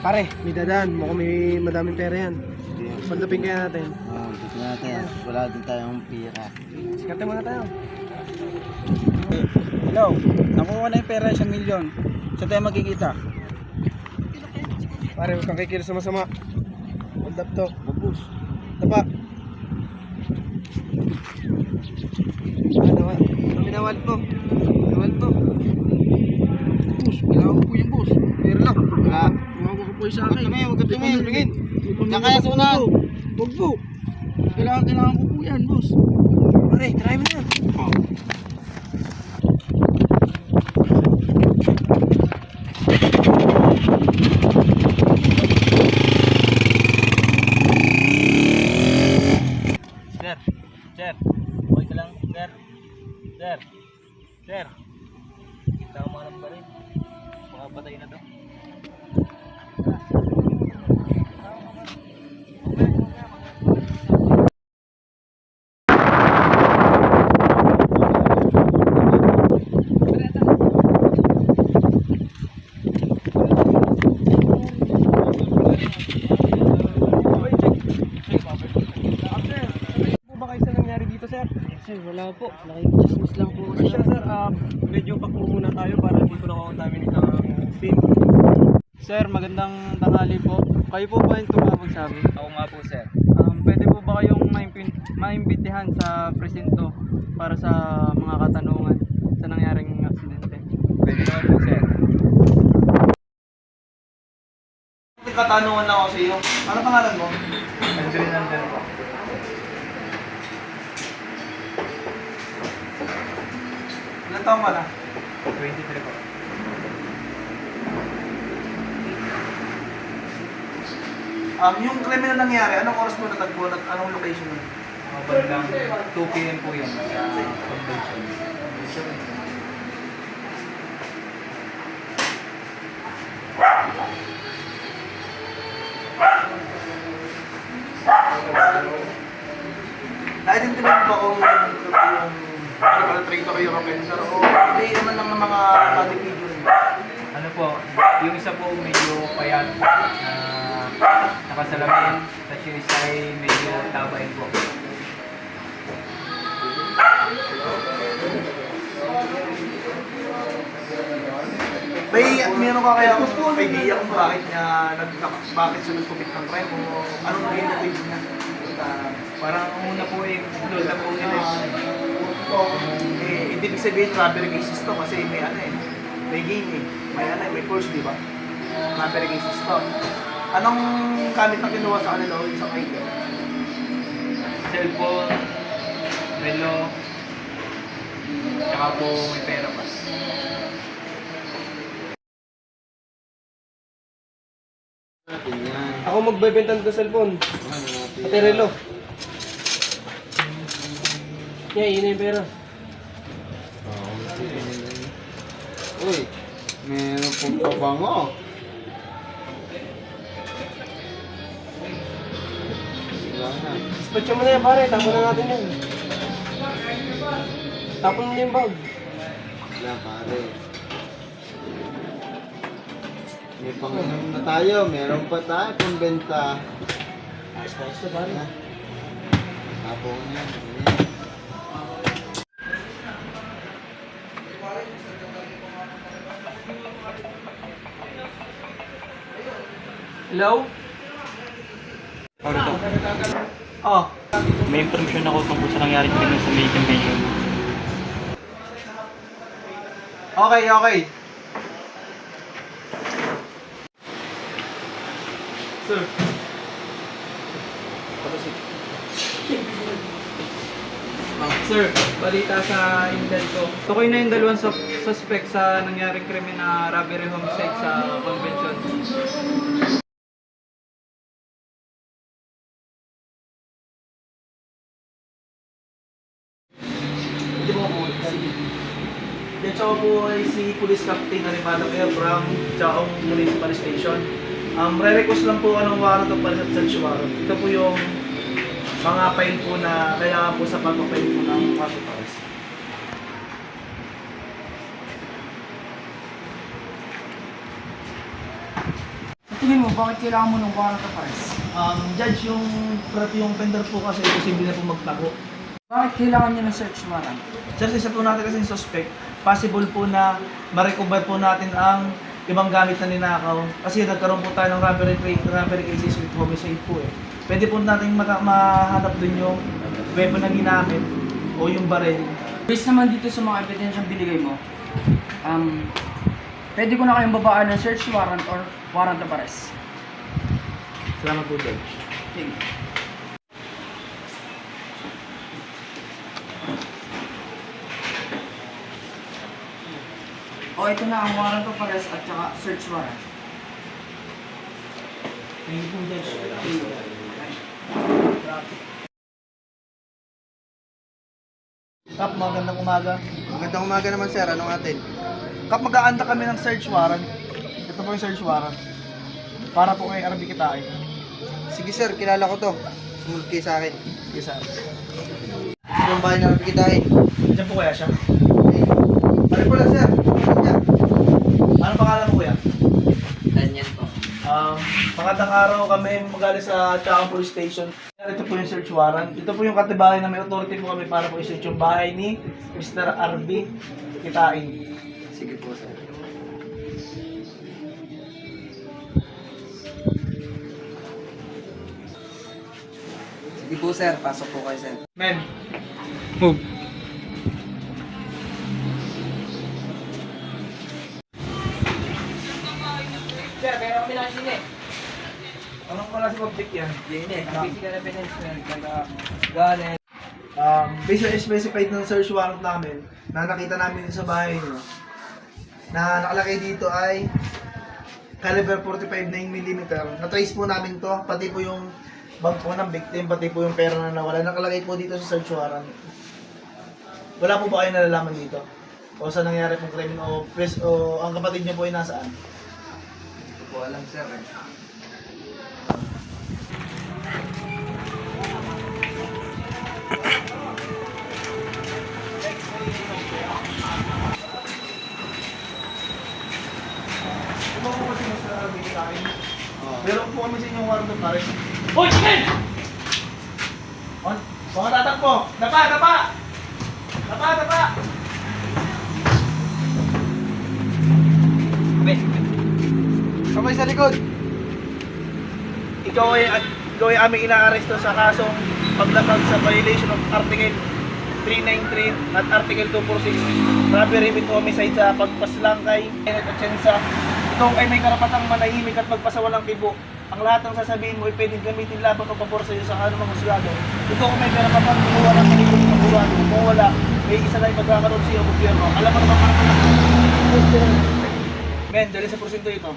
Pare, may dadaan. Mukhang may madaming pera yan. Pandapin kaya natin. Oo, dito natin. Wala din tayong pira. Sikarte muna tayo. Hello, nakuha na yung pera 1,000,000. Saan tayo magkikita? Pare, huwag kang kikilos sa masama. Hold up to. Babus. Tapa. Ano? Minawal po. Minawal po. Boss, kailangan ko po yung boss. Pero lang. Wala. Mawag ko po yung sa Huwag akin. ka tumingin. Tumingin. Diyan kaya sa unahan. Huwag po. Kailangan ko po yan, boss. Pare, try mo na yan. Sir, sir, okay ka lang, sir. Sir, sir. Kita ko mga namba rin. Mga patay na to. Po ba kayo sa nangyari dito, sir? Sir, wala po. Nakikichismis lang po. Sir, medyo back muna tayo para hindi ko na-contaminate ang team. Sir, magandang tanghali po. Kayo po ba yung tumawag sa amin? Ako nga po, sir. Pwede po ba kayong maimbitihan sa presinto para sa mga katanungan sa nangyaring aksidente? Pwede naman po, sir. May katanungan lang ako sa iyo. Ano pangalan mo? Nandun po. Ilan taong ka na? 23 po. Yung krimen na nangyari, anong oras mo natagpuan at anong location mo? Bandang 2 p.m. po yun sa convention. Na-identify mo ba kung yung perpetrator kayo ng offender o hindi naman lang ng mga body video rin? Ano po, yung isa po medyo payat na nakasalamin, tapos yung isa ay medyo tabay po. Meron ka kaya kung idea kung bakit siya nagpumit ng crime o anong naging motivation niya? Parang ang una po eh, doon na po nila. Ibig sabihin robbery cases to kasi may ano eh, may game eh, may course di ba? Robbery cases to. Anong gamit na kinuha sa kanila o isang item? Cellphone, relo, tsaka po may pera pa. Natin yan. Ako magbebenta ng cellphone, Ano natin pati relo. Yeah, yun na yung pera. Uy, meron pong pabango. Wala na. Dispatch mo na yan pare, tapon na natin yan. Tapon mo na yung bag. Wala pare. May panginom na tayo. Meron pa tayo pang benta. Ayos na pare. Tapo ko na yan. Hello? Oh, May impormasyon ako tungkol sa nangyari din sa May Convention. okay. Sir. Sir, balita sa Intel ko. Tukoy na yung dalawang suspect sa nangyaring krimen na robbery homicide sa convention. Hindi mo po. Then tsaka po ay si Police Captain Arimado Kaya from Chaong Municipal Station. Re-request lang po anong warrant of arrest at search warrant. Ito po yung mga file po na kailangan po sa pagpapile po ng warrant of arrest. tingin mo, bakit kailangan mo ng warrant of arrest? Judge, yung vendor po kasi posible na po magtago. Bakit kailangan niya ng search warrant? Sir, isa po natin kasi yung suspect, possible po na ma-recover po natin ang ibang gamit na ninakaw. Kasi nagkaroon po tayo ng robbery cases with homicide po eh. Pwede po natin mahanap dun yung weapon na ginamit o yung baril. Based naman dito sa mga evidensyang binigay mo, pwede ko na kayong babaan ng search warrant or warrant of arrest. Salamat po, Judge. Sige. O, ito na ang warrant of arrest at saka search warrant. Thank you po, Judge. Kap, magandang umaga. Magandang umaga naman sir, anong atin? Kap, mag-aanda kami ng search warrant. Ito po yung search warrant. Para po kay RB Kitain. Sige sir, kilala ko to. Sumunod kayo sa akin. Yes, sir. Yung bahay na napikitain. Diyan po kaya siya. Pare po lang sir. Ano pangalan mo kuya? Ganyan po. Pangatang araw kami magaling sa Chaong Police Station. Ito po yung search warrant. Ito po yung katibayan na may authority po kami para po i-search yung bahay ni Mr. RB Kitain. Sige po sir. Sige po sir, pasok po kayo sir. Men, Move. Sir, pero kami lang sini. anong klase object yan? Physical evidence, galit. Based on specified ng search warrant namin na nakita namin sa bahay nyo na nakalagay dito ay caliber 45 9mm. Na-trace po namin to, pati po yung bag po ng victim, pati po yung pera na nawala. Nakalagay po dito sa search warrant. Wala po ba kayo nalalaman dito? O sa nangyari pong krimen o ang kapatid nyo po ay nasaan? Hindi ko po alam sir eh. Ito po kasi mas nakabili sa akin. Meron po kami sa inyong warrant of arrest. Hoy, Ken! Mga tatakbo! Dapa! Dapa! Dapa! Dapa! Kamay sa likod! Ikaw ay aming inaaresto sa kasong paglabag sa violation of Article 393 at Article 246 robbery with homicide sa pagpaslang kay Kenneth Atienza. Ikaw ay may karapatang manahimik at magpasawalang kibo. Ang lahat ng sasabihin mo ay pwedeng gamitin laban o pabor sa iyo sa anumang husgado. Ikaw kung may karapatang kumuha ng kibo ng husgado. Kung wala, may isa na yung magkakaroon sa iyo gobyerno. Alam mo naman karapatan. Men, dali sa porsyento ito.